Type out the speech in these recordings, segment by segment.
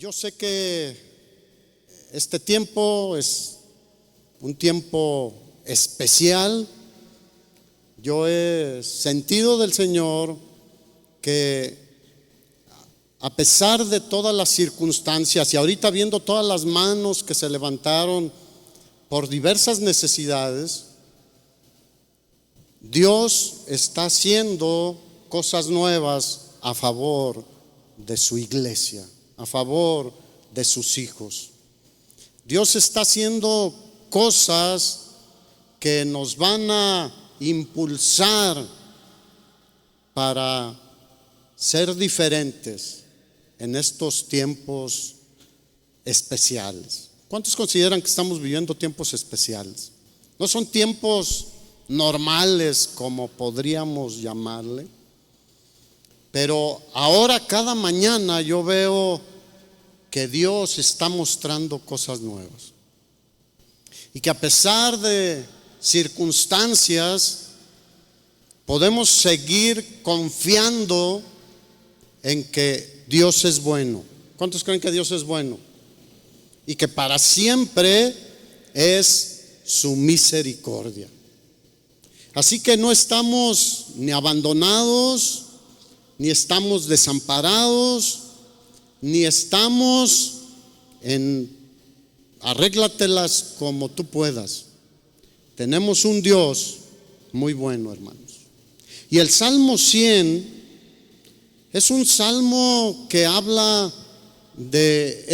Yo sé que este tiempo es un tiempo especial. Yo he sentido del Señor que a pesar de todas las circunstancias, y ahorita viendo todas las manos que se levantaron por diversas necesidades, Dios está haciendo cosas nuevas a favor de su iglesia, a favor de sus hijos. Dios está haciendo cosas que nos van a impulsar para ser diferentes en estos tiempos especiales. ¿Cuántos consideran que estamos viviendo tiempos especiales? No son tiempos normales, como podríamos llamarle, pero ahora cada mañana yo veo que Dios está mostrando cosas nuevas y que a pesar de circunstancias podemos seguir confiando en que Dios es bueno. ¿Cuántos creen que Dios es bueno? Y que para siempre es su misericordia. Así que no estamos ni abandonados, ni estamos desamparados, ni estamos en arréglatelas como tú puedas. Tenemos un Dios muy bueno, hermanos. Y el Salmo 100 es un salmo que habla de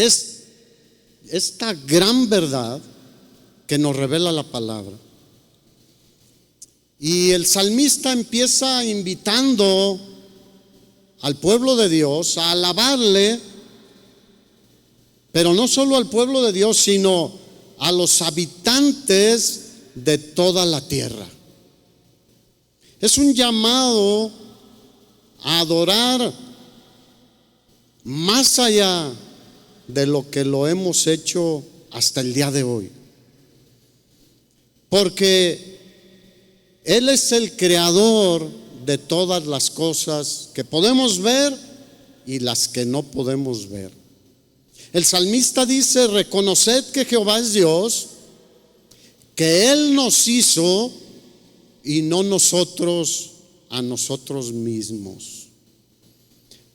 esta gran verdad que nos revela la palabra. Y el salmista empieza invitando al pueblo de Dios a alabarle, pero no solo al pueblo de Dios, sino a los habitantes de toda la tierra. Es un llamado a adorar más allá de lo que lo hemos hecho hasta el día de hoy, porque Él es el creador de todas las cosas que podemos ver y las que no podemos ver. El salmista dice: reconoced que Jehová es Dios, que Él nos hizo y no nosotros a nosotros mismos.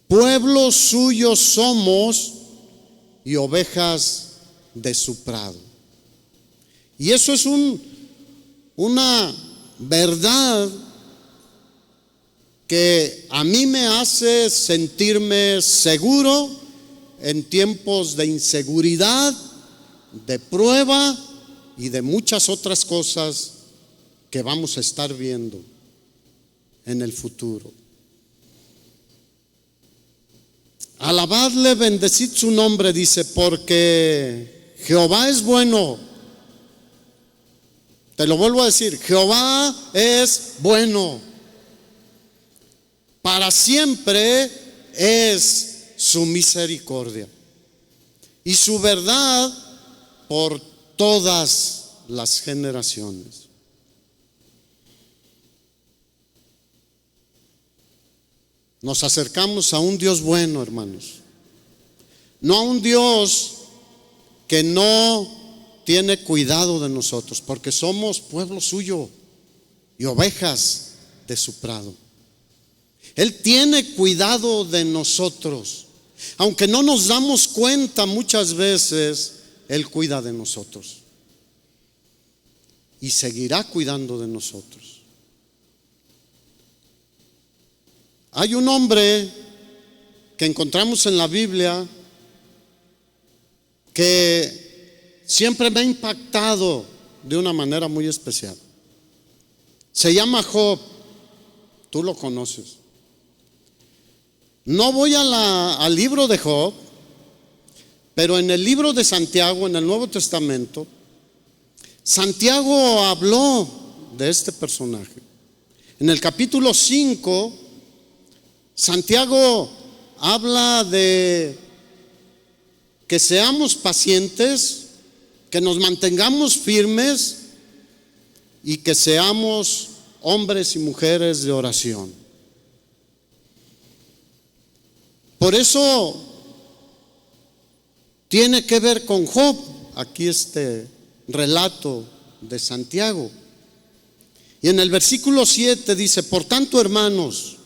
Pueblo suyo somos y ovejas de su prado. Y eso es una verdad que a mí me hace sentirme seguro en tiempos de inseguridad, de prueba y de muchas otras cosas que vamos a estar viendo en el futuro. Alabadle, bendecid su nombre, dice, porque Jehová es bueno. Te lo vuelvo a decir, Jehová es bueno. Para siempre es su misericordia y su verdad por todas las generaciones. Nos acercamos a un Dios bueno, hermanos. No a un Dios que no tiene cuidado de nosotros, porque somos pueblo suyo y ovejas de su prado. Él tiene cuidado de nosotros. Aunque no nos damos cuenta muchas veces, Él cuida de nosotros y seguirá cuidando de nosotros. Hay un hombre que encontramos en la Biblia que siempre me ha impactado de una manera muy especial. Se llama Job. Tú lo conoces. No voy al libro de Job, pero en el libro de Santiago, en el Nuevo Testamento, Santiago habló de este personaje. En el capítulo 5, Santiago habla de que seamos pacientes, que nos mantengamos firmes y que seamos hombres y mujeres de oración. Por eso tiene que ver con Job, aquí este relato de Santiago. Y en el versículo 7 dice: por tanto, hermanos,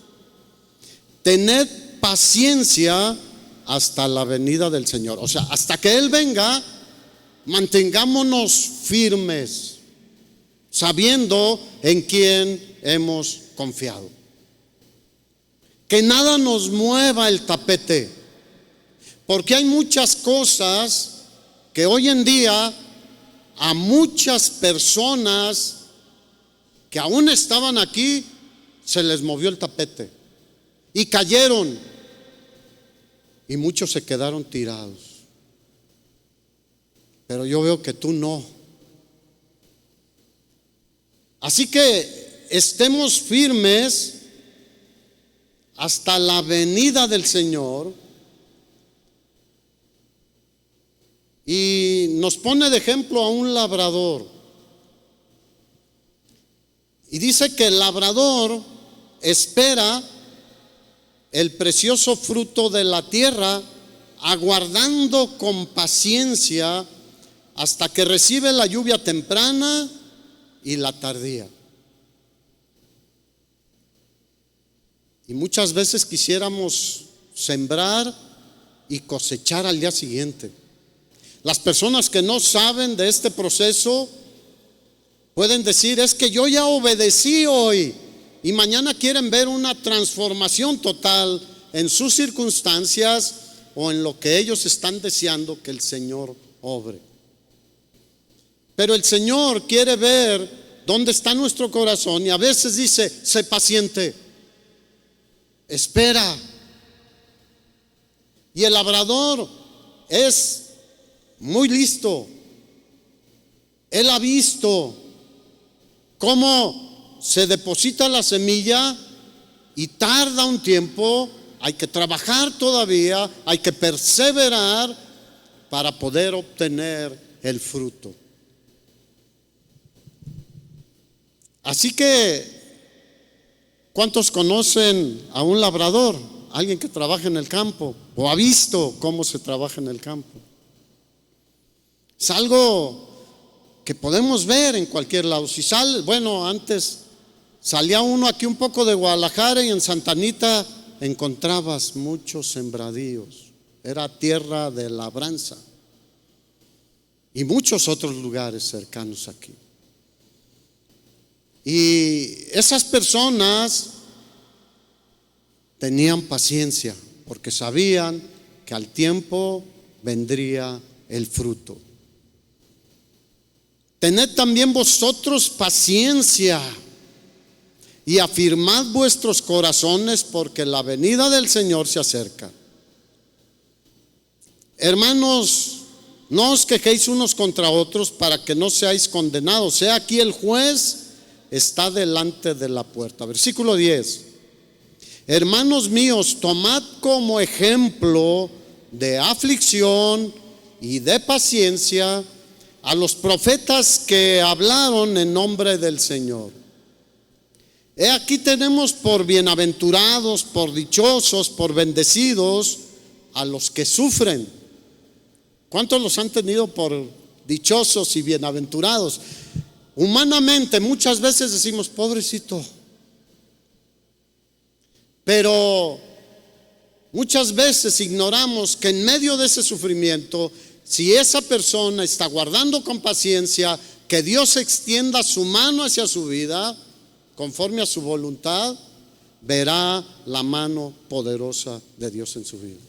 tened paciencia hasta la venida del Señor. O sea, hasta que Él venga, mantengámonos firmes, sabiendo en quién hemos confiado. Que nada nos mueva el tapete, porque hay muchas cosas que hoy en día a muchas personas que aún estaban aquí se les movió el tapete y cayeron, y muchos se quedaron tirados. Pero yo veo que tú no. Así que estemos firmes hasta la venida del Señor. Y nos pone de ejemplo a un labrador. Y dice que el labrador espera el precioso fruto de la tierra, aguardando con paciencia hasta que recibe la lluvia temprana y la tardía. Y muchas veces quisiéramos sembrar y cosechar al día siguiente. Las personas que no saben de este proceso pueden decir: es que yo ya obedecí hoy, y mañana quieren ver una transformación total en sus circunstancias o en lo que ellos están deseando que el Señor obre. Pero el Señor quiere ver dónde está nuestro corazón, y a veces dice: sé paciente, espera. Y el labrador es muy listo. Él ha visto cómo se deposita la semilla y tarda un tiempo. Hay que trabajar todavía, hay que perseverar para poder obtener el fruto. Así que, ¿cuántos conocen a un labrador? Alguien que trabaja en el campo o ha visto cómo se trabaja en el campo. Es algo que podemos ver en cualquier lado. Si sale, bueno, antes salía uno aquí un poco de Guadalajara y en Santa Anita encontrabas muchos sembradíos. Era tierra de labranza. Y muchos otros lugares cercanos aquí. Y esas personas tenían paciencia porque sabían que al tiempo vendría el fruto. Tened también vosotros paciencia y afirmad vuestros corazones, porque la venida del Señor se acerca. Hermanos, no os quejéis unos contra otros para que no seáis condenados. He aquí el juez está delante de la puerta. Versículo 10. Hermanos míos, tomad como ejemplo de aflicción y de paciencia a los profetas que hablaron en nombre del Señor. He aquí tenemos por bienaventurados, por dichosos, por bendecidos a los que sufren. ¿Cuántos los han tenido por dichosos y bienaventurados? Humanamente muchas veces decimos: pobrecito. Pero muchas veces ignoramos que en medio de ese sufrimiento, si esa persona está guardando con paciencia, que Dios extienda su mano hacia su vida, conforme a su voluntad, verá la mano poderosa de Dios en su vida.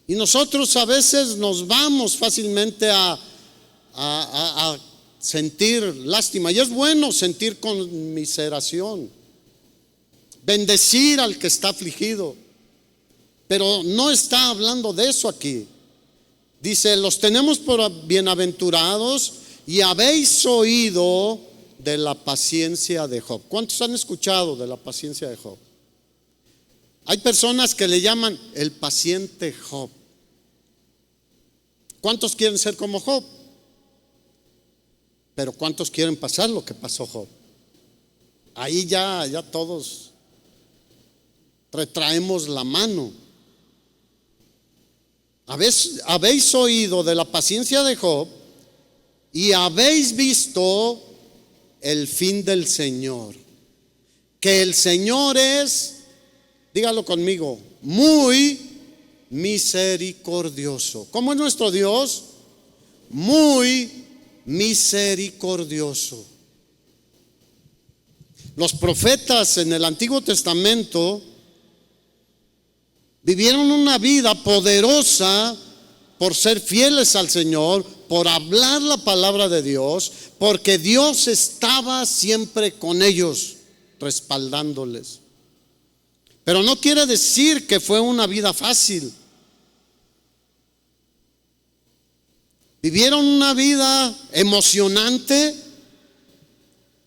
Y nosotros a veces nos vamos fácilmente a sentir lástima. Y es bueno sentir conmiseración, bendecir al que está afligido. Pero no está hablando de eso aquí. Dice: los tenemos por bienaventurados y habéis oído de la paciencia de Job. ¿Cuántos han escuchado de la paciencia de Job? Hay personas que le llaman el paciente Job. ¿Cuántos quieren ser como Job? Pero ¿cuántos quieren pasar lo que pasó Job? Ahí ya todos retraemos la mano. Habéis oído de la paciencia de Job y habéis visto el fin del Señor. Que el Señor es, dígalo conmigo, muy misericordioso. ¿Cómo es nuestro Dios? Muy misericordioso. Los profetas en el Antiguo Testamento vivieron una vida poderosa por ser fieles al Señor, por hablar la palabra de Dios, porque Dios estaba siempre con ellos, respaldándoles. Pero no quiere decir que fue una vida fácil. Vivieron una vida emocionante,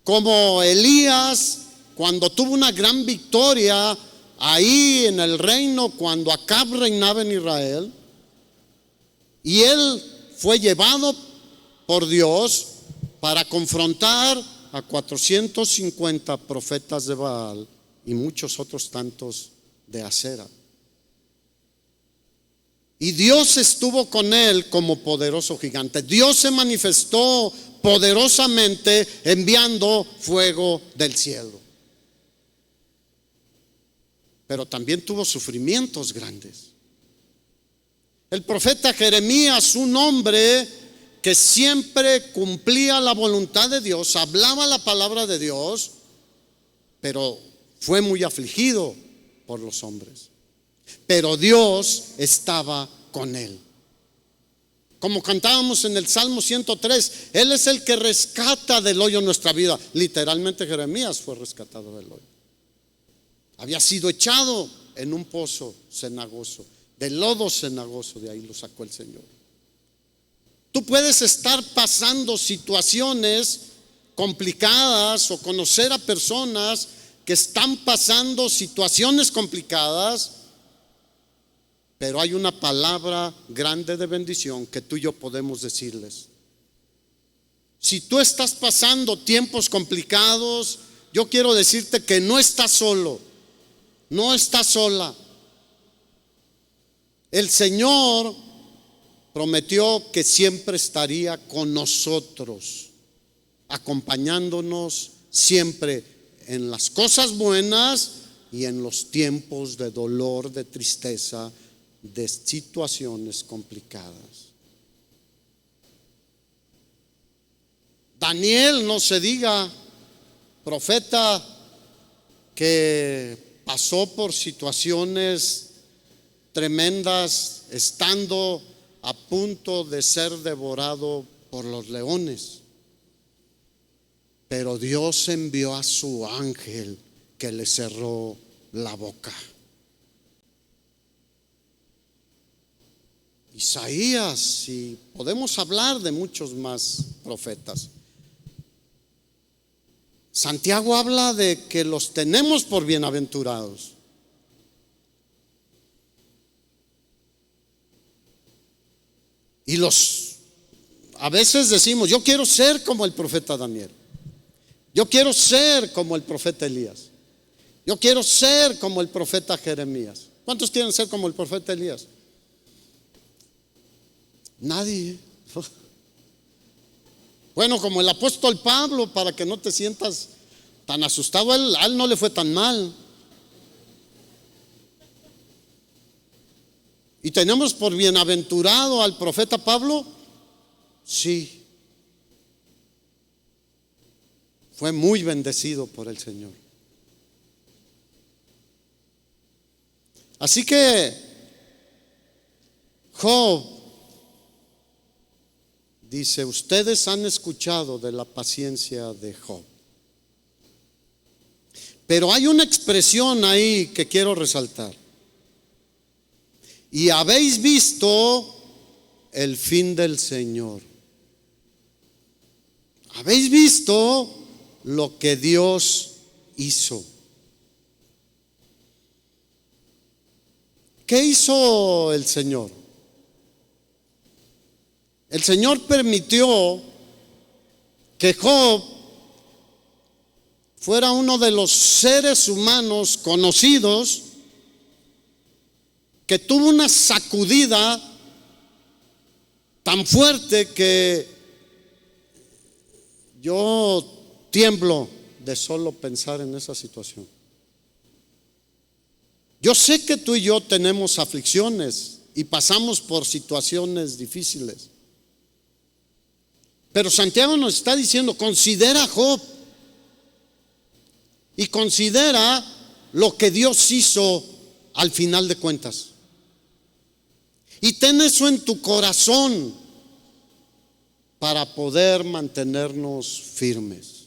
como Elías, cuando tuvo una gran victoria ahí en el reino, cuando Acab reinaba en Israel, y él fue llevado por Dios para confrontar a 450 profetas de Baal y muchos otros tantos de Acera. Y Dios estuvo con él como poderoso gigante. Dios se manifestó poderosamente enviando fuego del cielo. Pero también tuvo sufrimientos grandes. El profeta Jeremías, un hombre que siempre cumplía la voluntad de Dios, hablaba la palabra de Dios, pero fue muy afligido por los hombres. Pero Dios estaba con él. Como cantábamos en el Salmo 103, Él es el que rescata del hoyo nuestra vida. Literalmente Jeremías fue rescatado del hoyo. Había sido echado en un pozo cenagoso, del lodo cenagoso, de ahí lo sacó el Señor. Tú puedes estar pasando situaciones complicadas o conocer a personas que están pasando situaciones complicadas, pero hay una palabra grande de bendición que tú y yo podemos decirles. Si tú estás pasando tiempos complicados, yo quiero decirte que no estás solo, no estás sola. El Señor prometió que siempre estaría con nosotros, acompañándonos siempre en las cosas buenas y en los tiempos de dolor, de tristeza, de situaciones complicadas. Daniel, no se diga, profeta que pasó por situaciones tremendas, estando a punto de ser devorado por los leones. Pero Dios envió a su ángel que le cerró la boca. Isaías, y podemos hablar de muchos más profetas. Santiago habla de que los tenemos por bienaventurados. Y a veces decimos, yo quiero ser como el profeta Daniel. Yo quiero ser como el profeta Elías. Yo quiero ser como el profeta Jeremías. ¿Cuántos quieren ser como el profeta Elías? Nadie. Bueno, como el apóstol Pablo, para que no te sientas tan asustado, a él no le fue tan mal. ¿Y tenemos por bienaventurado al profeta Pablo? Sí. Fue muy bendecido por el Señor. Así que Job dice, ustedes han escuchado de la paciencia de Job. Pero hay una expresión ahí que quiero resaltar. Y habéis visto el fin del Señor. Habéis visto lo que Dios hizo. ¿Qué hizo el Señor? El Señor permitió que Job fuera uno de los seres humanos conocidos que tuvo una sacudida tan fuerte que yo tiemblo de solo pensar en esa situación. Yo sé que tú y yo tenemos aflicciones y pasamos por situaciones difíciles. Pero Santiago nos está diciendo, considera a Job y considera lo que Dios hizo al final de cuentas. Y ten eso en tu corazón para poder mantenernos firmes.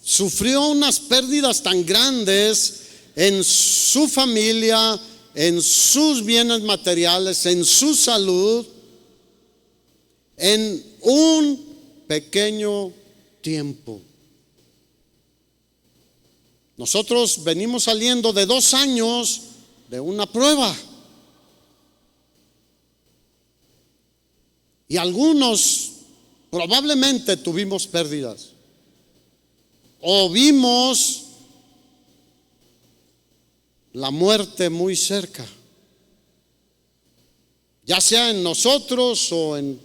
Sufrió unas pérdidas tan grandes en su familia, en sus bienes materiales, en su salud, en un pequeño tiempo. Nosotros venimos saliendo de 2 años de una prueba. Y algunos probablemente tuvimos pérdidas. O vimos la muerte muy cerca, ya sea en nosotros o en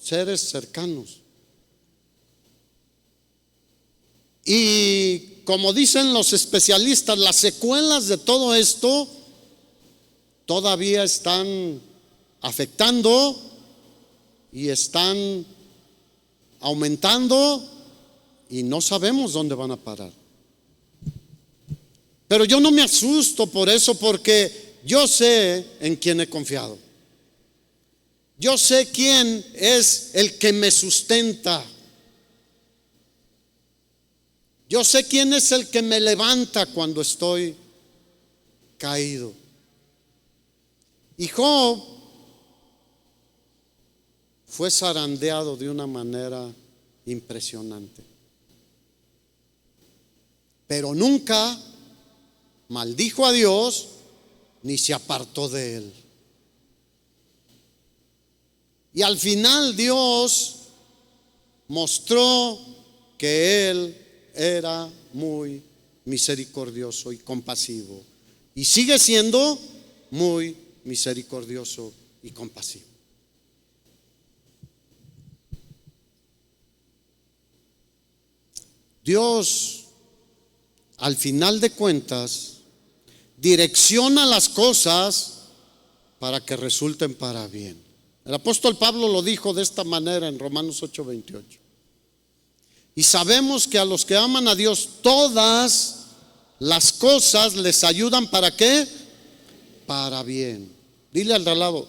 seres cercanos. Y como dicen los especialistas, las secuelas de todo esto todavía están afectando y están aumentando y no sabemos dónde van a parar. Pero yo no me asusto por eso, porque yo sé en quién he confiado. Yo sé quién es el que me sustenta. Yo sé quién es el que me levanta cuando estoy caído. Y Job fue zarandeado de una manera impresionante. Pero nunca maldijo a Dios ni se apartó de él. Y al final Dios mostró que él era muy misericordioso y compasivo. Y sigue siendo muy misericordioso y compasivo. Dios, al final de cuentas, direcciona las cosas para que resulten para bien. El apóstol Pablo lo dijo de esta manera en Romanos 8:28. Y sabemos que a los que aman a Dios, todas las cosas les ayudan ¿para qué? Para bien. Dile al de al lado,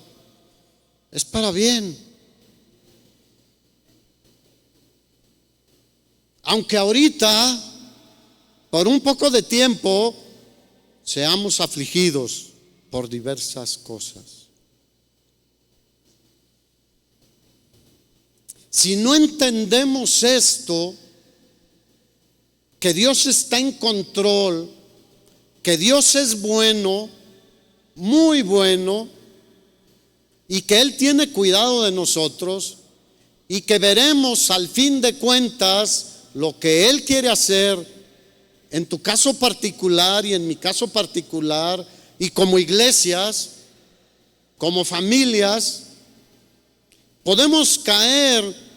es para bien. Aunque ahorita, por un poco de tiempo, seamos afligidos por diversas cosas. Si no entendemos esto, que Dios está en control, que Dios es bueno, muy bueno, y que Él tiene cuidado de nosotros, y que veremos al fin de cuentas lo que Él quiere hacer en tu caso particular y en mi caso particular, y como iglesias, como familias, podemos caer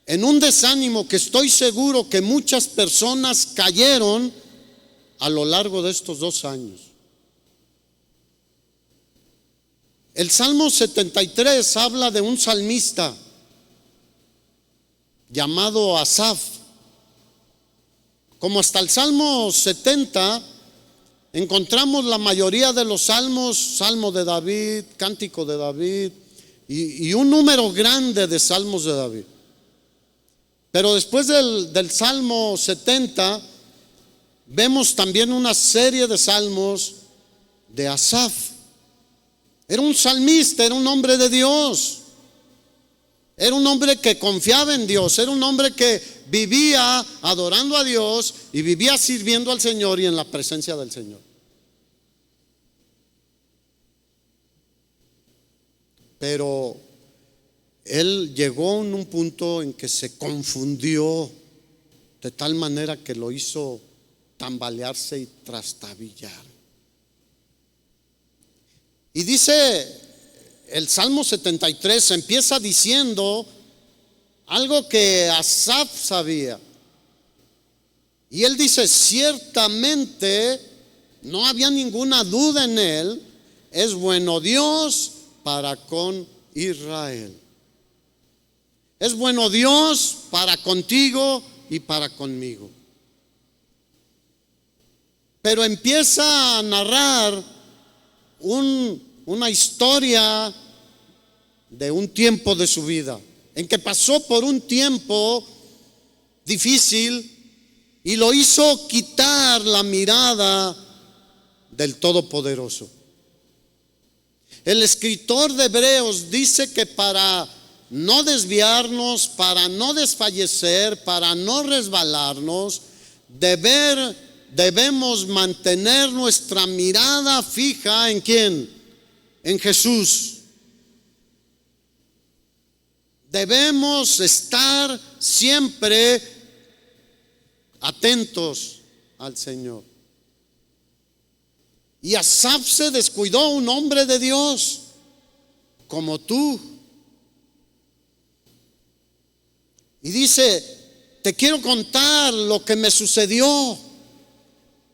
en un desánimo que estoy seguro que muchas personas cayeron a lo largo de estos 2 años. El Salmo 73 habla de un salmista llamado Asaf. Como hasta el Salmo 70 encontramos la mayoría de los salmos, Salmo de David, Cántico de David y un número grande de salmos de David. Pero después del Salmo 70 vemos también una serie de salmos de Asaf. Era un salmista, era un hombre de Dios. Era un hombre que confiaba en Dios, era un hombre que vivía adorando a Dios y vivía sirviendo al Señor y en la presencia del Señor. Pero él llegó en un punto en que se confundió de tal manera que lo hizo tambalearse y trastabillar. Y dice el Salmo 73, empieza diciendo algo que Asaf sabía. Y él dice, ciertamente no había ninguna duda en él, es bueno Dios para con Israel. Es bueno Dios para contigo y para conmigo. Pero empieza a narrar una historia de un tiempo de su vida, en que pasó por un tiempo difícil y lo hizo quitar la mirada del Todopoderoso. El escritor de Hebreos dice que para no desviarnos, para no desfallecer, para no resbalarnos, debemos mantener nuestra mirada fija ¿en quién? En Jesús. Debemos estar siempre atentos al Señor. Y Asaf se descuidó, un hombre de Dios como tú. Y dice, te quiero contar lo que me sucedió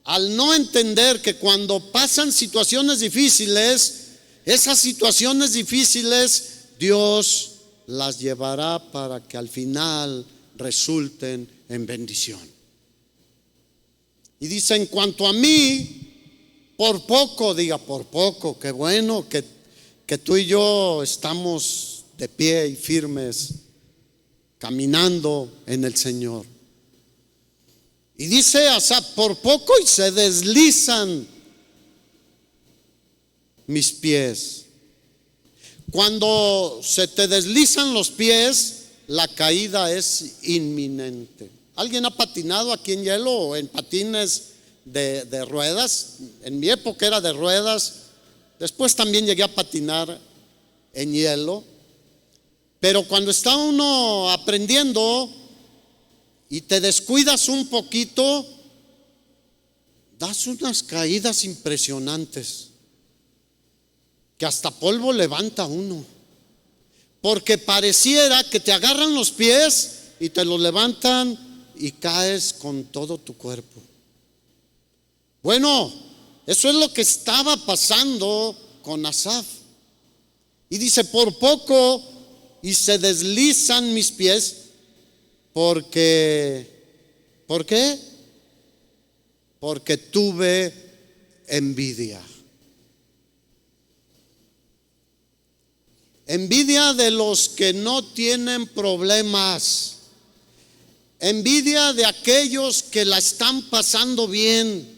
al no entender que cuando pasan situaciones difíciles, esas situaciones difíciles Dios las llevará para que al final resulten en bendición. Y dice, en cuanto a mí, por poco, diga por poco, qué bueno que tú y yo estamos de pie y firmes, caminando en el Señor. Y dice Asaf, por poco y se deslizan mis pies. Cuando se te deslizan los pies, la caída es inminente. ¿Alguien ha patinado aquí en hielo o en patines de ruedas? En mi época era de ruedas. Después también llegué a patinar en hielo. Pero cuando está uno aprendiendo y te descuidas un poquito, das unas caídas impresionantes que hasta polvo levanta uno, porque pareciera que te agarran los pies y te los levantan y caes con todo tu cuerpo. Bueno, eso es lo que estaba pasando con Asaf. Y dice, por poco y se deslizan mis pies, porque, ¿por qué? Porque tuve envidia. Envidia de los que no tienen problemas. Envidia de aquellos que la están pasando bien.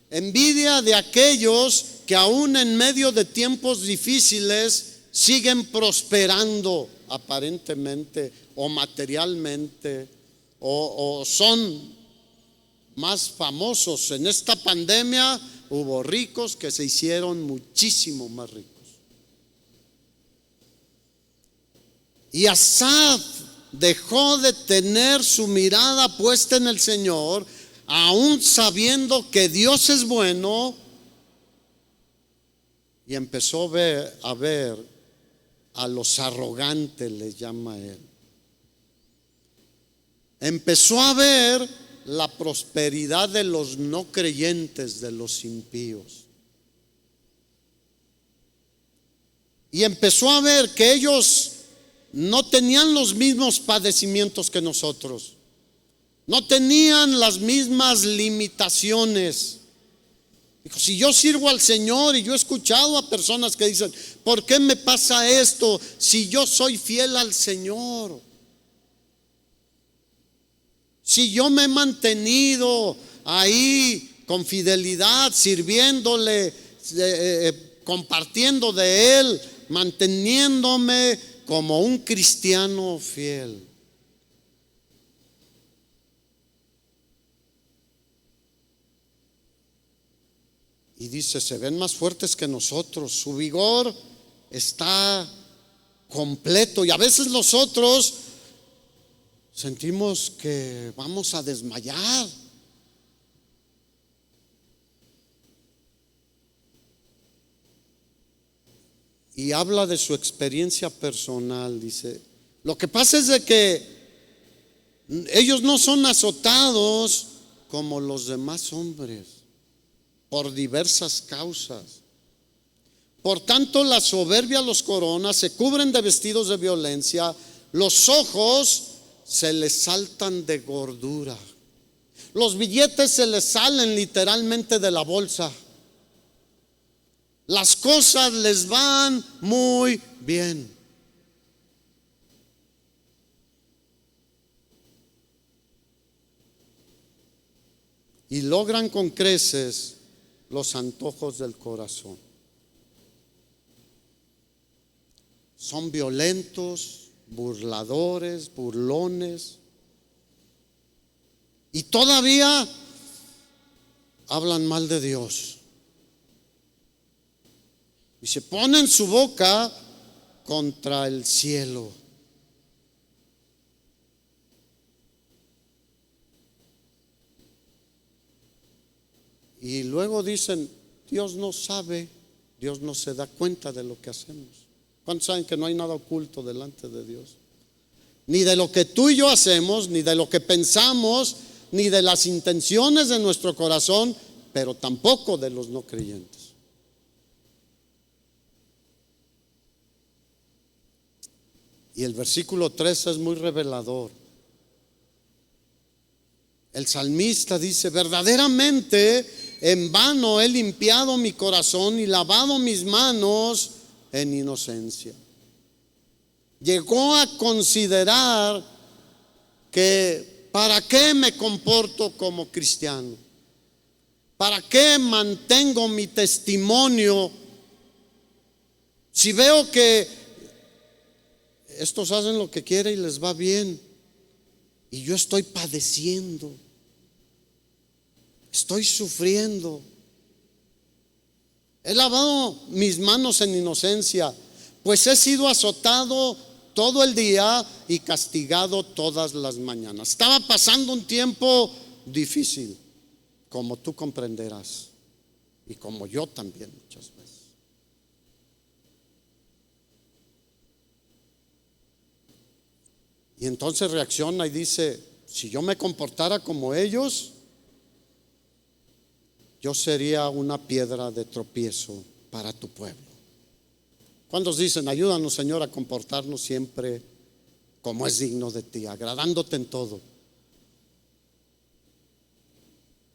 Envidia de aquellos que aún en medio de tiempos difíciles siguen prosperando aparentemente o materialmente o son más famosos. En esta pandemia hubo ricos que se hicieron muchísimo más ricos. Y Asaf dejó de tener su mirada puesta en el Señor, aún sabiendo que Dios es bueno, y empezó a ver a los arrogantes, les llama él. Empezó a ver la prosperidad de los no creyentes, de los impíos. Y empezó a ver que ellos no tenían los mismos padecimientos que nosotros, no tenían las mismas limitaciones. Dijo, si yo sirvo al Señor, y yo he escuchado a personas que dicen, ¿por qué me pasa esto si yo soy fiel al Señor? Si yo me he mantenido ahí con fidelidad, sirviéndole, compartiendo de Él, manteniéndome como un cristiano fiel. Y dice, se ven más fuertes que nosotros, su vigor está completo. Y a veces nosotros sentimos que vamos a desmayar. y habla de su experiencia personal. Dice, lo que pasa es de que ellos no son azotados como los demás hombres por diversas causas. Por tanto, la soberbia los corona, se cubren de vestidos de violencia, los ojos se les saltan de gordura, los billetes se les salen literalmente de la bolsa, las cosas les van muy bien. Y logran con creces los antojos del corazón. Son violentos, burladores, burlones, y todavía hablan mal de Dios. Y se ponen su boca contra el cielo. Y luego dicen, Dios no sabe, Dios no se da cuenta de lo que hacemos. ¿Cuántos saben que no hay nada oculto delante de Dios? Ni de lo que tú y yo hacemos, ni de lo que pensamos, ni de las intenciones de nuestro corazón, pero tampoco de los no creyentes. Y el versículo 3 es muy revelador. El salmista dice, verdaderamente en vano he limpiado mi corazón y lavado mis manos en inocencia. Llegó a considerar que ¿para qué me comporto como cristiano? ¿Para qué mantengo mi testimonio si veo que estos hacen lo que quieren y les va bien y yo estoy padeciendo, estoy sufriendo? He lavado mis manos en inocencia, pues he sido azotado todo el día y castigado todas las mañanas. Estaba pasando un tiempo difícil, como tú comprenderás, y como yo también muchas veces. Y entonces reacciona y dice, si yo me comportara como ellos, yo sería una piedra de tropiezo para tu pueblo. ¿Cuántos dicen, ayúdanos, Señor, a comportarnos siempre como es digno de ti, agradándote en todo?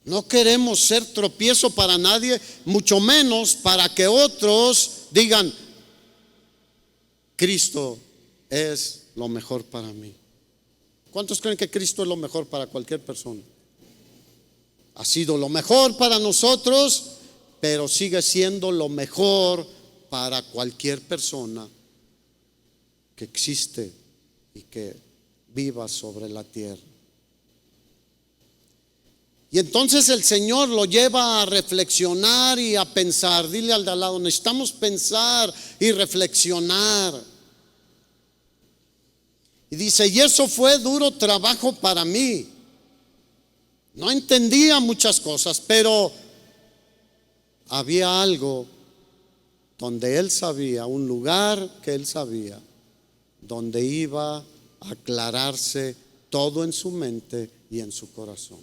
No queremos ser tropiezo para nadie, mucho menos para que otros digan, Cristo es lo mejor para mí. ¿Cuántos creen que Cristo es lo mejor para cualquier persona? Ha sido lo mejor para nosotros, pero sigue siendo lo mejor para cualquier persona que existe y que viva sobre la tierra. Y entonces el Señor lo lleva a reflexionar y a pensar. Dile al de al lado, necesitamos pensar y reflexionar. Y dice, y eso fue duro trabajo para mí. No entendía muchas cosas, pero había algo donde él sabía, un lugar que él sabía, donde iba a aclararse todo en su mente y en su corazón.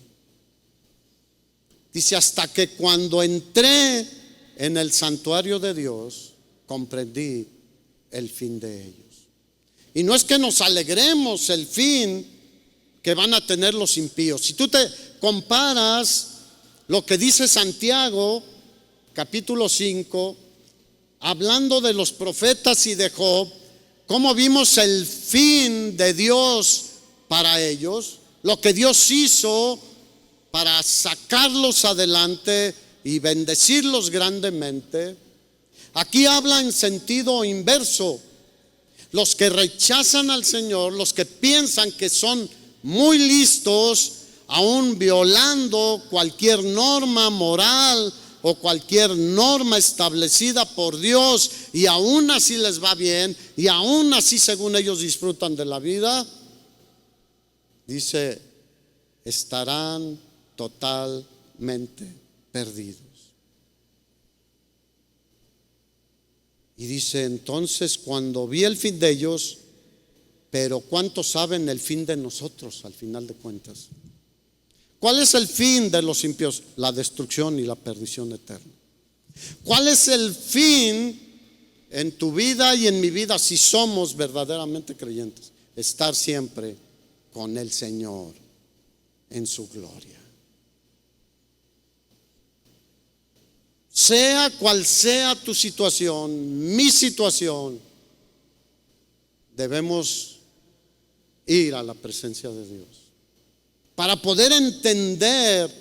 Dice, hasta que cuando entré en el santuario de Dios, comprendí el fin de ellos. Y no es que nos alegremos el fin que van a tener los impíos. Si tú te comparas lo que dice Santiago, capítulo 5, hablando de los profetas y de Job, cómo vimos el fin de Dios para ellos, lo que Dios hizo para sacarlos adelante y bendecirlos grandemente. Aquí habla en sentido inverso. Los que rechazan al Señor, los que piensan que son muy listos, aún violando cualquier norma moral o cualquier norma establecida por Dios, y aún así les va bien, y aún así según ellos disfrutan de la vida, dice, estarán totalmente perdidos. Y dice, entonces cuando vi el fin de ellos, pero ¿cuántos saben el fin de nosotros al final de cuentas? ¿Cuál es el fin de los impíos? La destrucción y la perdición eterna. ¿Cuál es el fin en tu vida y en mi vida si somos verdaderamente creyentes? Estar siempre con el Señor en su gloria. Sea cual sea tu situación, mi situación, debemos ir a la presencia de Dios para poder entender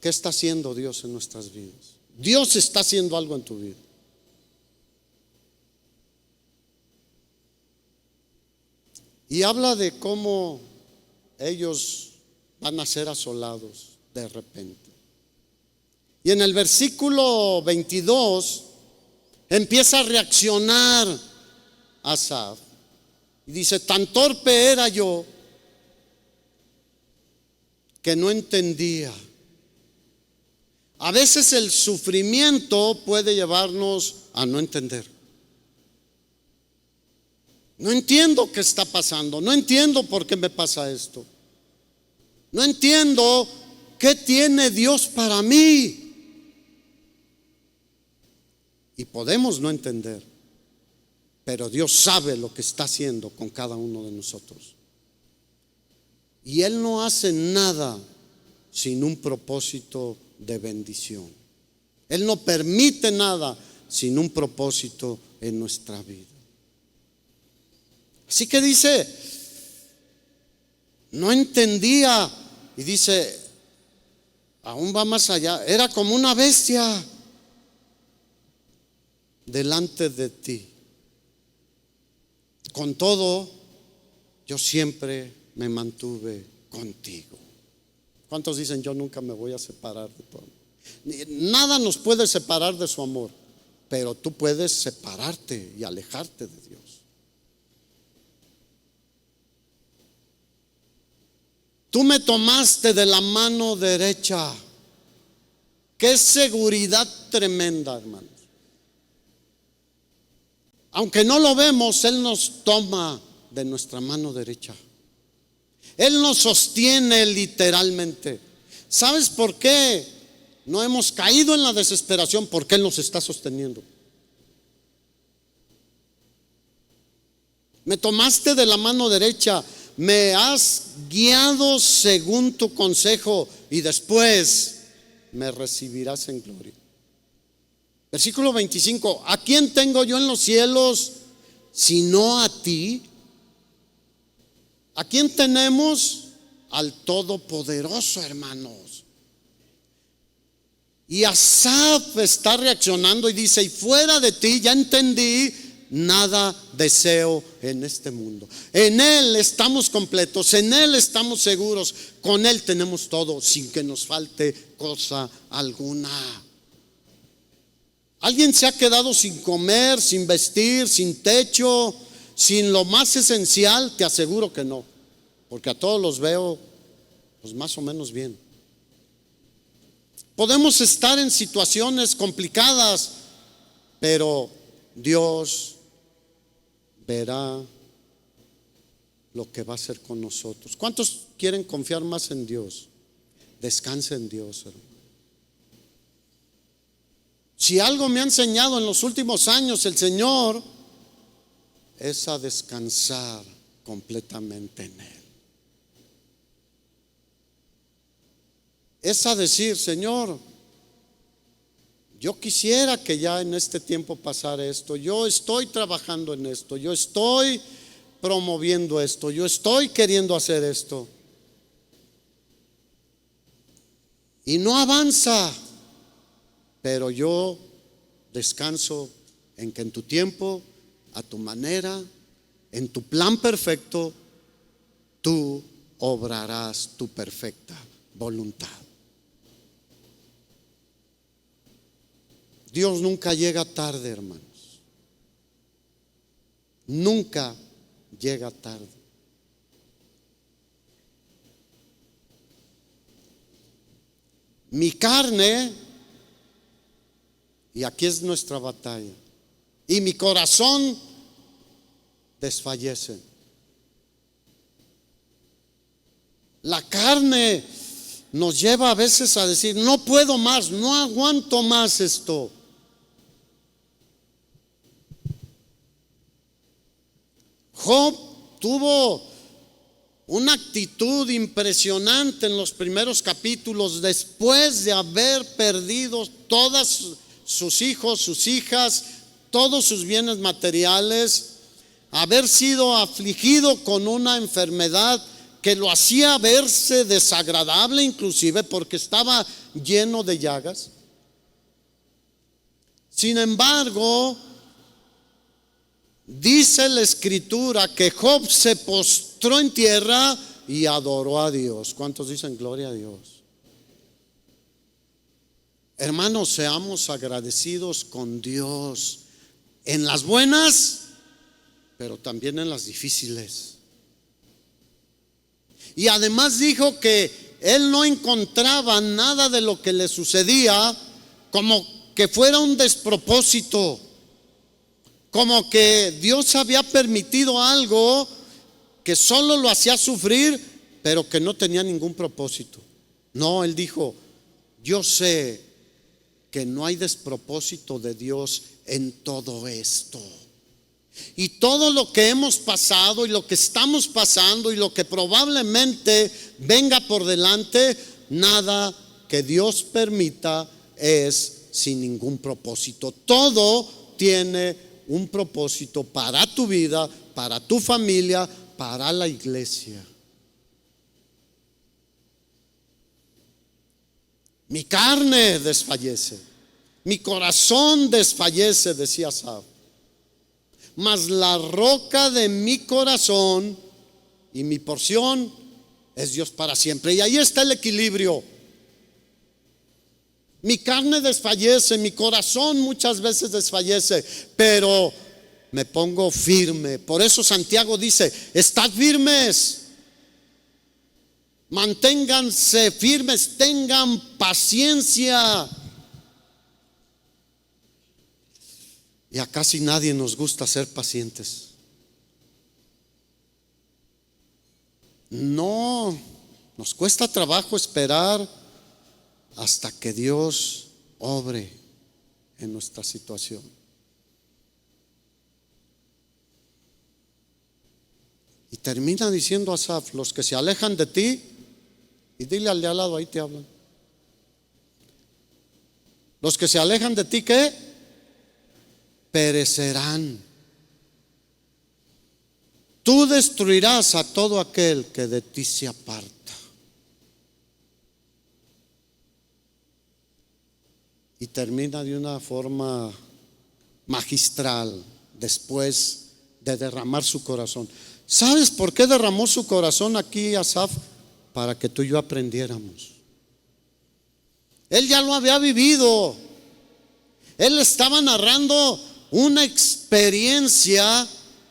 qué está haciendo Dios en nuestras vidas. Dios está haciendo algo en tu vida. Y habla de cómo ellos van a ser asolados de repente. Y en el versículo 22 empieza a reaccionar Asaf. Y dice, tan torpe era yo que no entendía. A veces el sufrimiento puede llevarnos a no entender. No entiendo qué está pasando, no entiendo por qué me pasa esto. No entiendo qué tiene Dios para mí. Y podemos no entender, pero Dios sabe lo que está haciendo con cada uno de nosotros. Y Él no hace nada sin un propósito de bendición. Él no permite nada sin un propósito en nuestra vida. Así que dice, no entendía, y dice, aún va más allá, era como una bestia delante de ti. Con todo, yo siempre me mantuve contigo. ¿Cuántos dicen, yo nunca me voy a separar de tu amor? Nada nos puede separar de su amor, pero tú puedes separarte y alejarte de Dios. Tú me tomaste de la mano derecha. Qué seguridad tremenda, hermanos. Aunque no lo vemos, Él nos toma de nuestra mano derecha. Él nos sostiene literalmente. ¿Sabes por qué no hemos caído en la desesperación? Porque Él nos está sosteniendo. Me tomaste de la mano derecha, me has guiado según tu consejo y después me recibirás en gloria. Versículo 25, ¿a quién tengo yo en los cielos sino a ti? ¿A quién tenemos? Al Todopoderoso, hermanos. Y Asaf está reaccionando y dice, y fuera de ti ya entendí, nada deseo en este mundo. En Él estamos completos, en Él estamos seguros, con Él tenemos todo, sin que nos falte cosa alguna. ¿Alguien se ha quedado sin comer, sin vestir, sin techo, sin lo más esencial? Te aseguro que no, porque a todos los veo pues más o menos bien. Podemos estar en situaciones complicadas, pero Dios verá lo que va a hacer con nosotros. ¿Cuántos quieren confiar más en Dios? Descansa en Dios, hermano. Si algo me ha enseñado en los últimos años el Señor, es a descansar completamente en Él. Es a decir, Señor, yo quisiera que ya en este tiempo pasara esto. Yo estoy trabajando en esto. Yo estoy promoviendo esto. Yo estoy queriendo hacer esto. Y no avanza. Pero yo descanso en que en tu tiempo, a tu manera, en tu plan perfecto, tú obrarás tu perfecta voluntad. Dios nunca llega tarde, hermanos. Nunca llega tarde. Mi carne Y aquí es nuestra batalla. Y mi corazón desfallece. La carne nos lleva a veces a decir: no puedo más, no aguanto más esto. Job tuvo una actitud impresionante en los primeros capítulos, después de haber perdido todos sus hijos, sus hijas, todos sus bienes materiales, haber sido afligido con una enfermedad que lo hacía verse desagradable, inclusive porque estaba lleno de llagas. Sin embargo, dice la Escritura que Job se postró en tierra y adoró a Dios. ¿Cuántos dicen gloria a Dios? Hermanos, seamos agradecidos con Dios en las buenas, pero también en las difíciles. Y además dijo que él no encontraba nada de lo que le sucedía como que fuera un despropósito, como que Dios había permitido algo que solo lo hacía sufrir, pero que no tenía ningún propósito. No, él dijo: yo sé que no hay despropósito de Dios en todo esto. Y todo lo que hemos pasado y lo que estamos pasando y lo que probablemente venga por delante, nada que Dios permita es sin ningún propósito. Todo tiene un propósito para tu vida, para tu familia, para la iglesia. Mi carne desfallece, mi corazón desfallece, decía Asaf, mas la roca de mi corazón y mi porción es Dios para siempre. Y ahí está el equilibrio. Mi carne desfallece, mi corazón muchas veces desfallece, pero me pongo firme. Por eso Santiago dice: estad firmes, manténganse firmes, tengan paciencia. Y a casi nadie nos gusta ser pacientes. No, nos cuesta trabajo esperar hasta que Dios obre en nuestra situación. Y termina diciendo Asaf: los que se alejan de ti, y dile al de al lado, ahí te hablan, los que se alejan de ti, ¿qué? Perecerán. Tú destruirás a todo aquel que de ti se aparta. Y termina de una forma magistral después de derramar su corazón. ¿Sabes por qué derramó su corazón aquí Asaf? Para que tú y yo aprendiéramos. Él ya lo había vivido. Él estaba narrando una experiencia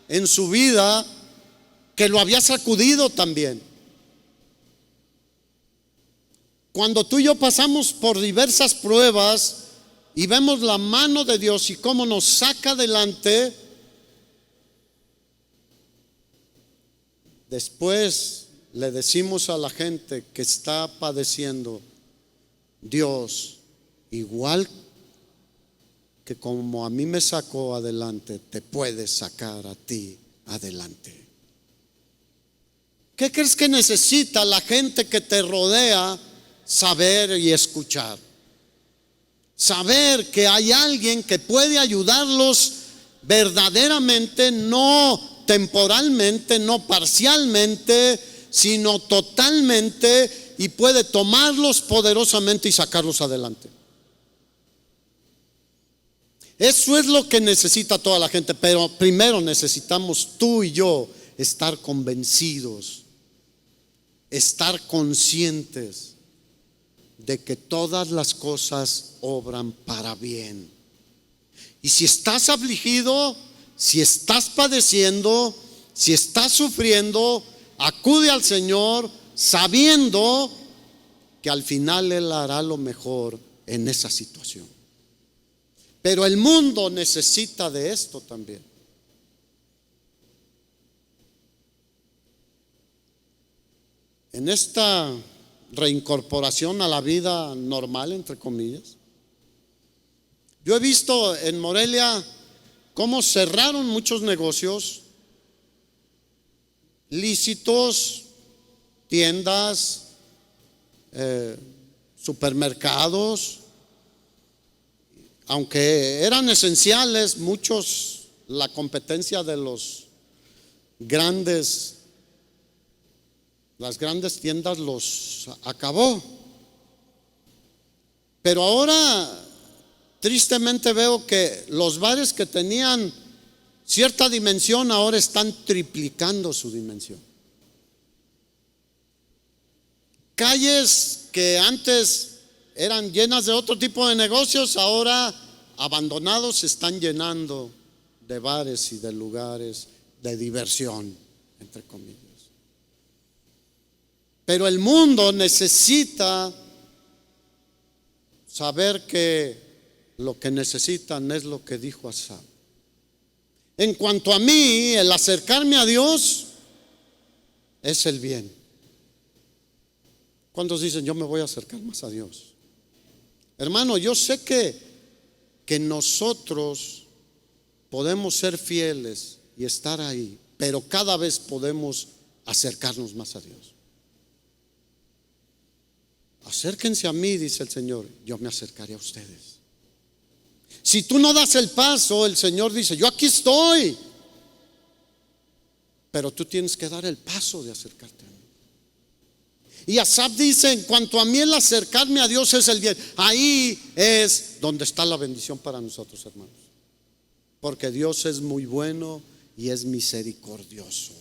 en su vida que lo había sacudido también. Cuando tú y yo pasamos por diversas pruebas y vemos la mano de Dios y cómo nos saca adelante, después le decimos a la gente que está padeciendo: Dios, igual que como a mí me sacó adelante, te puede sacar a ti adelante. ¿Qué crees que necesita la gente que te rodea? Saber y escuchar. Saber que hay alguien que puede ayudarlos verdaderamente, no temporalmente, no parcialmente, sino totalmente, y puede tomarlos poderosamente y sacarlos adelante. Eso es lo que necesita toda la gente, pero primero necesitamos tú y yo estar convencidos, estar conscientes de que todas las cosas obran para bien. Y si estás afligido, si estás padeciendo, si estás sufriendo, acude al Señor sabiendo que al final Él hará lo mejor en esa situación. Pero el mundo necesita de esto también. En esta reincorporación a la vida normal, entre comillas, yo he visto en Morelia cómo cerraron muchos negocios lícitos, tiendas, supermercados, aunque eran esenciales, muchos, la competencia de las grandes tiendas los acabó. Pero ahora tristemente veo que los bares que tenían cierta dimensión ahora están triplicando su dimensión. Calles que antes eran llenas de otro tipo de negocios, ahora abandonados, se están llenando de bares y de lugares de diversión, entre comillas. Pero el mundo necesita saber que lo que necesitan es lo que dijo Asaf. En cuanto a mí, el acercarme a Dios es el bien. ¿Cuántos dicen yo me voy a acercar más a Dios? Hermano, yo sé que nosotros podemos ser fieles y estar ahí, pero cada vez podemos acercarnos más a Dios. Acérquense a mí, dice el Señor, yo me acercaré a ustedes. Si tú no das el paso, el Señor dice, yo aquí estoy. Pero tú tienes que dar el paso de acercarte a mí. Y Asaf dice, en cuanto a mí el acercarme a Dios es el bien. Ahí es donde está la bendición para nosotros, hermanos. Porque Dios es muy bueno y es misericordioso.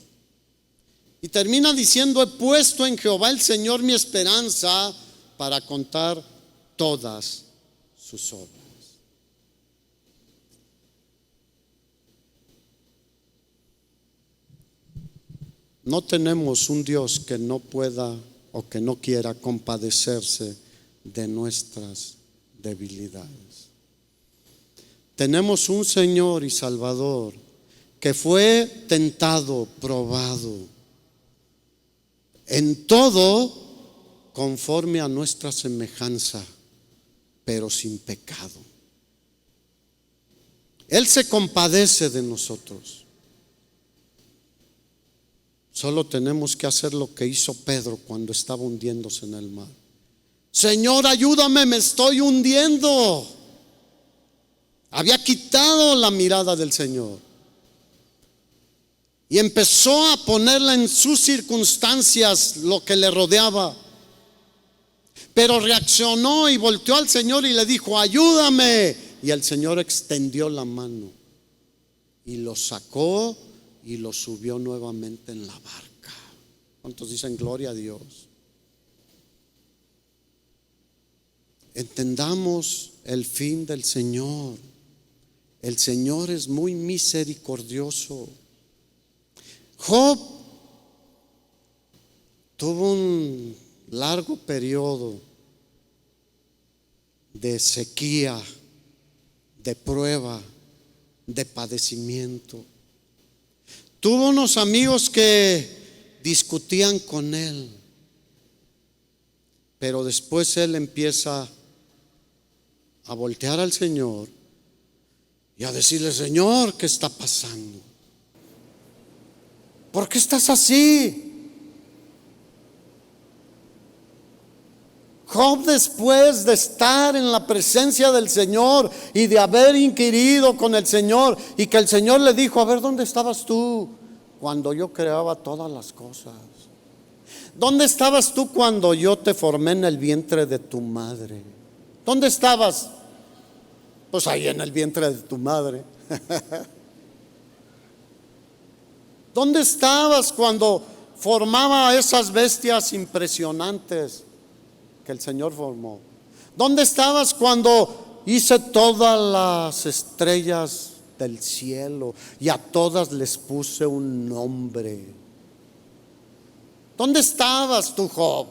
Y termina diciendo, he puesto en Jehová el Señor mi esperanza para contar todas sus obras. No tenemos un Dios que no pueda o que no quiera compadecerse de nuestras debilidades. Tenemos un Señor y Salvador que fue tentado, probado en todo conforme a nuestra semejanza, pero sin pecado. Él se compadece de nosotros. Solo tenemos que hacer lo que hizo Pedro cuando estaba hundiéndose en el mar. Señor, ayúdame, me estoy hundiendo. Había quitado la mirada del Señor y empezó a ponerla en sus circunstancias, lo que le rodeaba. Pero reaccionó y volteó al Señor y le dijo, ayúdame. Y el Señor extendió la mano y lo sacó y lo subió nuevamente en la barca. ¿Cuántos dicen gloria a Dios? Entendamos el fin del Señor. El Señor es muy misericordioso. Job tuvo un largo periodo de sequía, de prueba, de padecimiento. Tuvo unos amigos que discutían con él, pero después él empieza a voltear al Señor y a decirle, Señor, ¿qué está pasando? ¿Por qué estás así? Job, después de estar en la presencia del Señor y de haber inquirido con el Señor, y que el Señor le dijo, a ver, ¿dónde estabas tú cuando yo creaba todas las cosas? ¿Dónde estabas tú cuando yo te formé en el vientre de tu madre? ¿Dónde estabas? Pues ahí en el vientre de tu madre. ¿Dónde estabas cuando formaba esas bestias impresionantes que el Señor formó? ¿Dónde estabas cuando hice todas las estrellas del cielo y a todas les puse un nombre? ¿Dónde estabas tú, Job?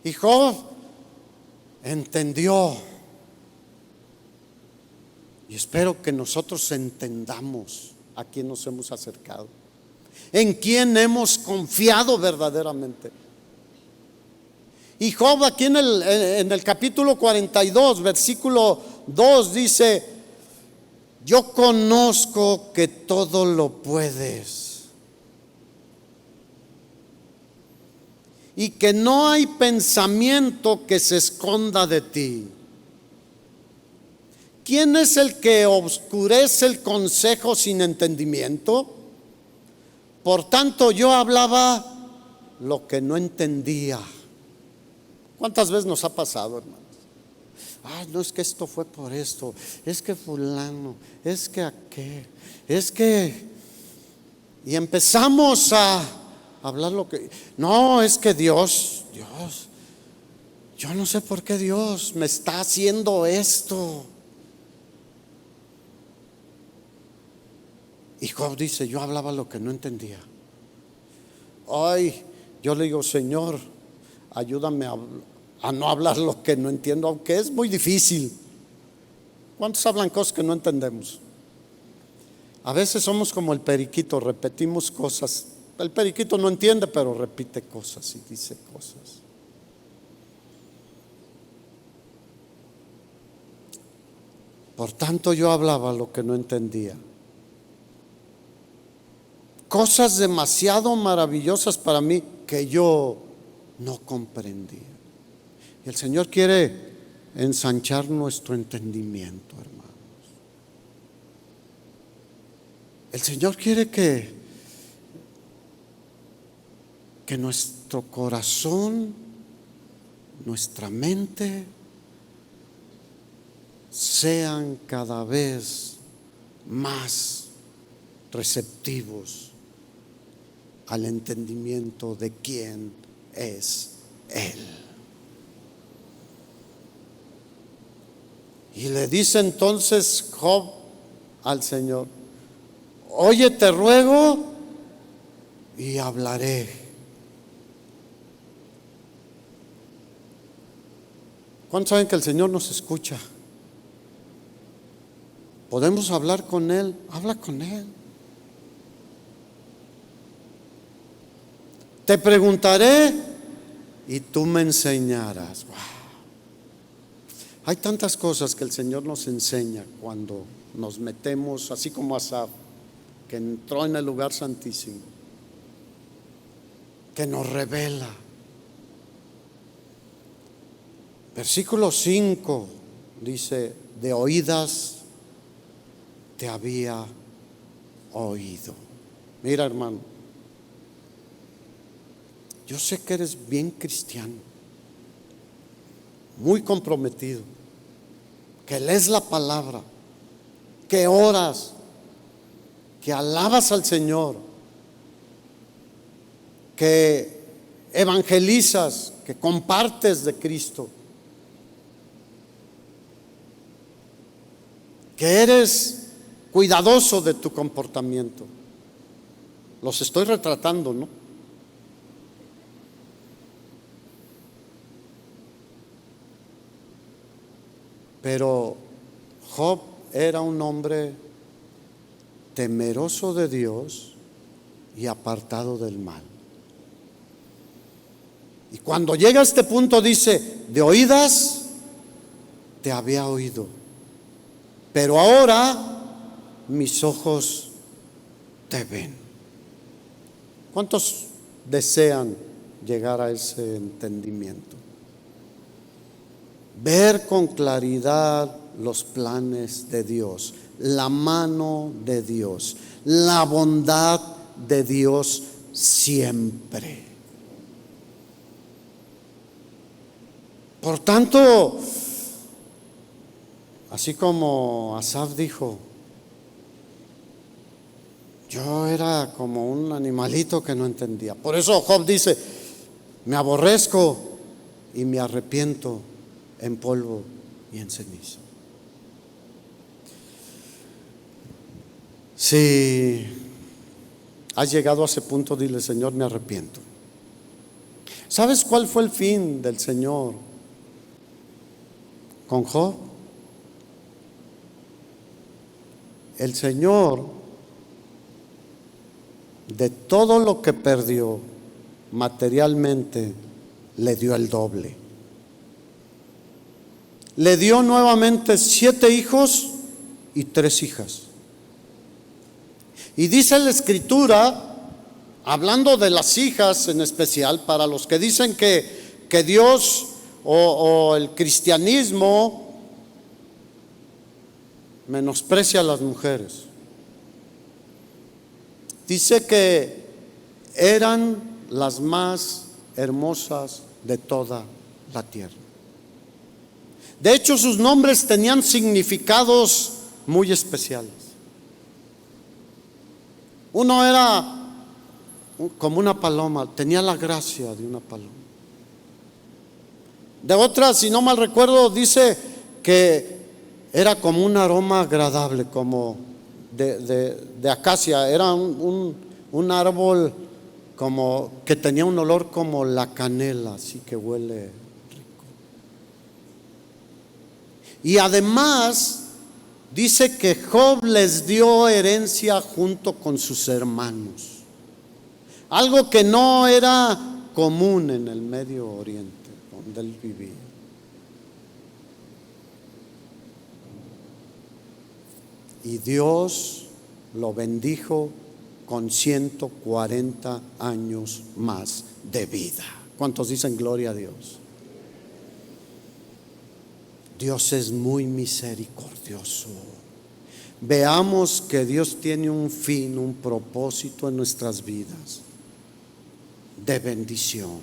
Y Job entendió Y espero que nosotros entendamos a quién nos hemos acercado, en quién hemos confiado verdaderamente. Y Job aquí en el capítulo 42, versículo 2 dice: yo conozco que todo lo puedes y que no hay pensamiento que se esconda de ti. ¿Quién es el que oscurece el consejo sin entendimiento? Por tanto, yo hablaba lo que no entendía. ¿Cuántas veces nos ha pasado, hermanos? Ay, no, es que esto fue por esto, es que fulano, es que aquel, es que... Y empezamos a hablar lo que... No, es que Dios, yo no sé por qué Dios me está haciendo esto. Y Job dice: yo hablaba lo que no entendía. Ay, yo le digo: Señor, ayúdame a no hablar lo que no entiendo, aunque es muy difícil. ¿Cuántos hablan cosas que no entendemos? A veces somos como el periquito, repetimos cosas. El periquito no entiende, pero repite cosas y dice cosas. Por tanto, yo hablaba lo que no entendía. Cosas demasiado maravillosas para mí que yo no comprendía. Y el Señor quiere ensanchar nuestro entendimiento, hermanos. El Señor quiere que nuestro corazón, nuestra mente sean cada vez más receptivos al entendimiento de quién es Él. Y le dice entonces Job al Señor: oye, te ruego y hablaré. ¿Cuántos saben que el Señor nos escucha? Podemos hablar con Él. Habla con Él. Te preguntaré y tú me enseñarás. Wow. Hay tantas cosas que el Señor nos enseña cuando nos metemos, así como Asaf, que entró en el lugar santísimo, que nos revela. Versículo 5 dice: de oídas te había oído. Mira, hermano, yo sé que eres bien cristiano, muy comprometido, que lees la palabra, que oras, que alabas al Señor, que evangelizas, que compartes de Cristo, que eres cuidadoso de tu comportamiento. Los estoy retratando, ¿no? Pero Job era un hombre temeroso de Dios y apartado del mal. Y cuando llega a este punto dice: de oídas te había oído, pero ahora mis ojos te ven. ¿Cuántos desean llegar a ese entendimiento? Ver con claridad los planes de Dios, la mano de Dios, la bondad de Dios siempre. Por tanto, así como Asaf dijo: yo era como un animalito que no entendía. Por eso Job dice: me aborrezco y me arrepiento en polvo y en ceniza. Si has llegado a ese punto, dile: Señor, me arrepiento. ¿Sabes cuál fue el fin del Señor con Job? el Señor, de todo lo que perdió materialmente, le dio el doble. Le dio nuevamente 7 hijos y 3 hijas. Y dice la Escritura, hablando de las hijas en especial, para los que dicen que Dios o el cristianismo menosprecia a las mujeres. Dice que eran las más hermosas de toda la tierra. De hecho, sus nombres tenían significados muy especiales. Uno era como una paloma, tenía la gracia de una paloma. De otra, si no mal recuerdo, dice que era como un aroma agradable, como de acacia. Era un árbol como que tenía un olor como la canela, así que huele rico. Y además dice que Job les dio herencia junto con sus hermanos, algo que no era común en el Medio Oriente donde él vivía. Y Dios lo bendijo con 140 años más de vida. ¿Cuántos dicen gloria a Dios? Dios es muy misericordioso. Veamos que Dios tiene un fin, un propósito en nuestras vidas, de bendición,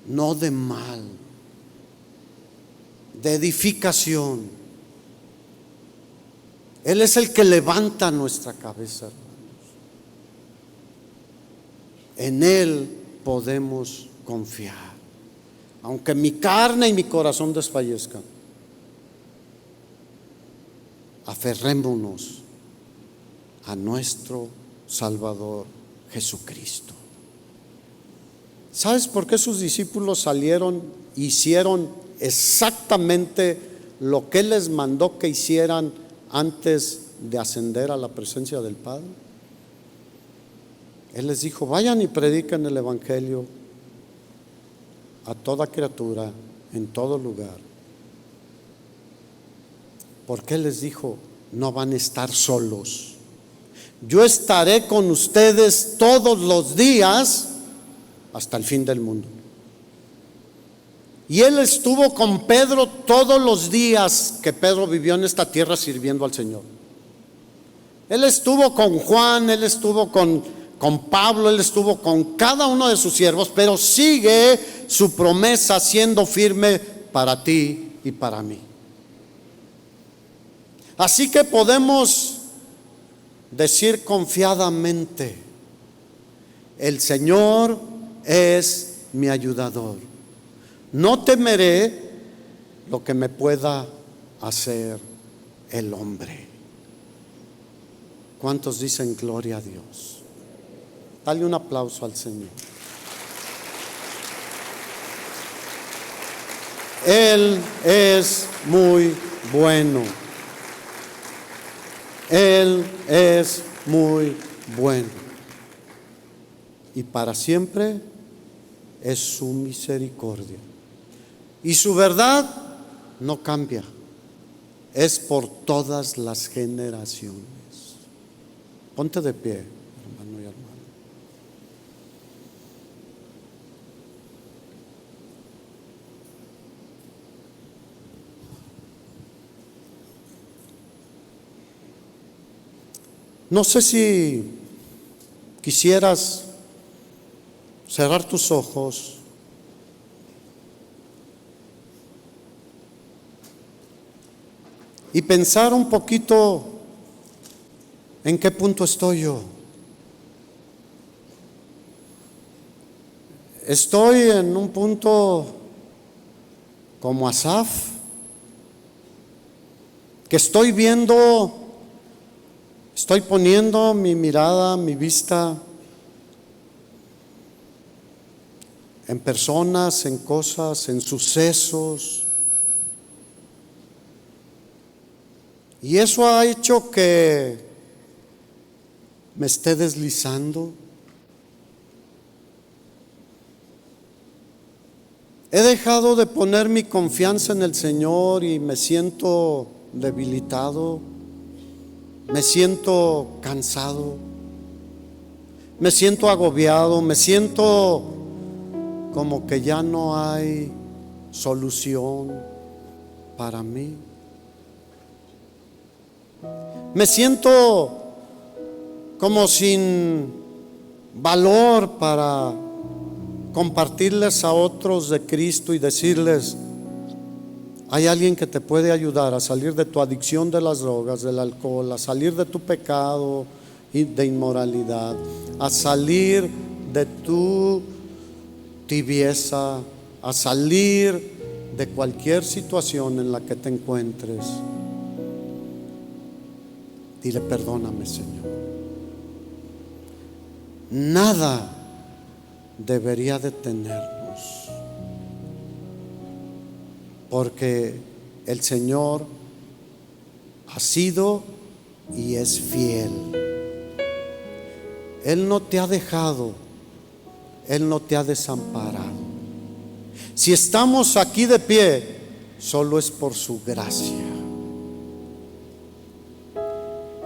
no de mal, de edificación. Él es el que levanta nuestra cabeza, hermanos. En Él podemos confiar, aunque mi carne y mi corazón desfallezcan. Aferrémonos a nuestro Salvador Jesucristo. ¿Sabes por qué sus discípulos salieron e hicieron exactamente lo que Él les mandó que hicieran antes de ascender a la presencia del Padre? Él les dijo: vayan y prediquen el Evangelio a toda criatura, en todo lugar. Porque Él les dijo: no van a estar solos. Yo estaré con ustedes todos los días hasta el fin del mundo. Y Él estuvo con Pedro todos los días que Pedro vivió en esta tierra sirviendo al Señor. Él estuvo con Juan, Él estuvo con Pablo, Él estuvo con cada uno de sus siervos, pero sigue su promesa siendo firme para ti y para mí. Así que podemos decir confiadamente: el Señor es mi ayudador. No temeré lo que me pueda hacer el hombre. ¿Cuántos dicen gloria a Dios? Dale un aplauso al Señor. Él es muy bueno. Él es muy bueno. Y para siempre es su misericordia. Y su verdad no cambia. Es por todas las generaciones. Ponte de pie, hermano y hermana. No sé si quisieras cerrar tus ojos y pensar un poquito en qué punto estoy yo. Estoy en un punto como Asaf, que estoy viendo, estoy poniendo mi mirada, mi vista en personas, en cosas, en sucesos. Y eso ha hecho que me esté deslizando. He dejado de poner mi confianza en el Señor y me siento debilitado, me siento cansado, me siento agobiado, me siento como que ya no hay solución para mí. Me siento como sin valor para compartirles a otros de Cristo y decirles: hay alguien que te puede ayudar a salir de tu adicción de las drogas, del alcohol, a salir de tu pecado y de inmoralidad, a salir de tu tibieza, a salir de cualquier situación en la que te encuentres. Dile: perdóname, Señor. Nada debería detenernos, porque el Señor ha sido y es fiel. Él no te ha dejado, Él no te ha desamparado. Si estamos aquí de pie, solo es por su gracia.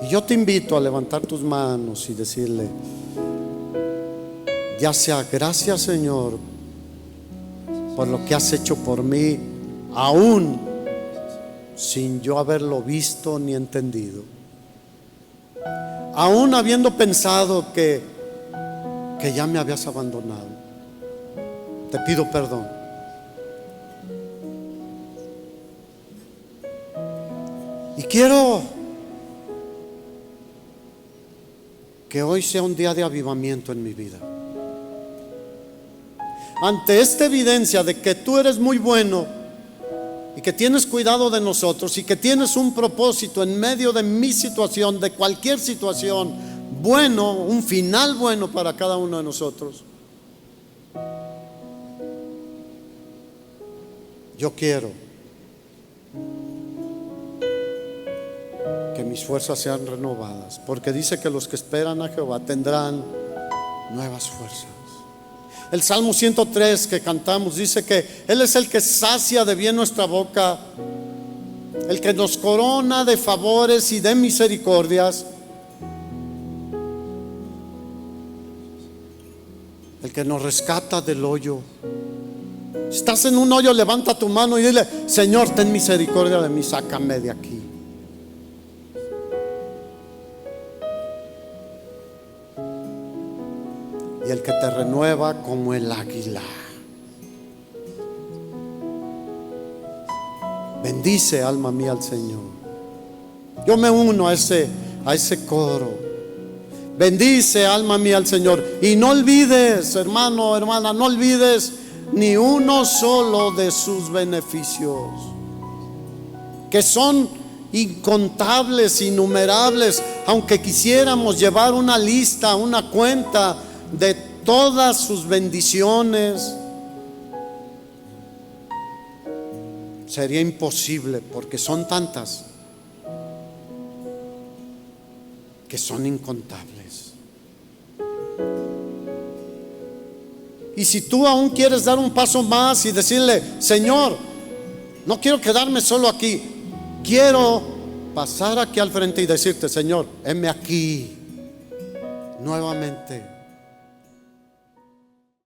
Y yo te invito a levantar tus manos y decirle: ya sea gracias, Señor, por lo que has hecho por mí, aún sin yo haberlo visto ni entendido, aún habiendo pensado que ya me habías abandonado. Te pido perdón. Y quiero que hoy sea un día de avivamiento en mi vida. Ante esta evidencia de que tú eres muy bueno y que tienes cuidado de nosotros y que tienes un propósito en medio de mi situación, de cualquier situación, bueno, un final bueno para cada uno de nosotros, yo quiero que mis fuerzas sean renovadas, porque dice que los que esperan a Jehová tendrán nuevas fuerzas. El Salmo 103 que cantamos dice que Él es el que sacia de bien nuestra boca, el que nos corona de favores y de misericordias, el que nos rescata del hoyo. Si estás en un hoyo, levanta tu mano y dile: Señor, ten misericordia de mí, sácame de aquí. Y el que te renueva como el águila. Bendice, alma mía, al Señor. Yo me uno a ese coro. Bendice, alma mía, al Señor. Y no olvides, hermano, hermana, no olvides ni uno solo de sus beneficios, que son incontables, innumerables. Aunque quisiéramos llevar una lista, una cuenta de todas sus bendiciones, sería imposible, porque son tantas que son incontables. Y si tú aún quieres dar un paso más y decirle: Señor, no quiero quedarme solo aquí, quiero pasar aquí al frente y decirte: Señor, heme aquí nuevamente.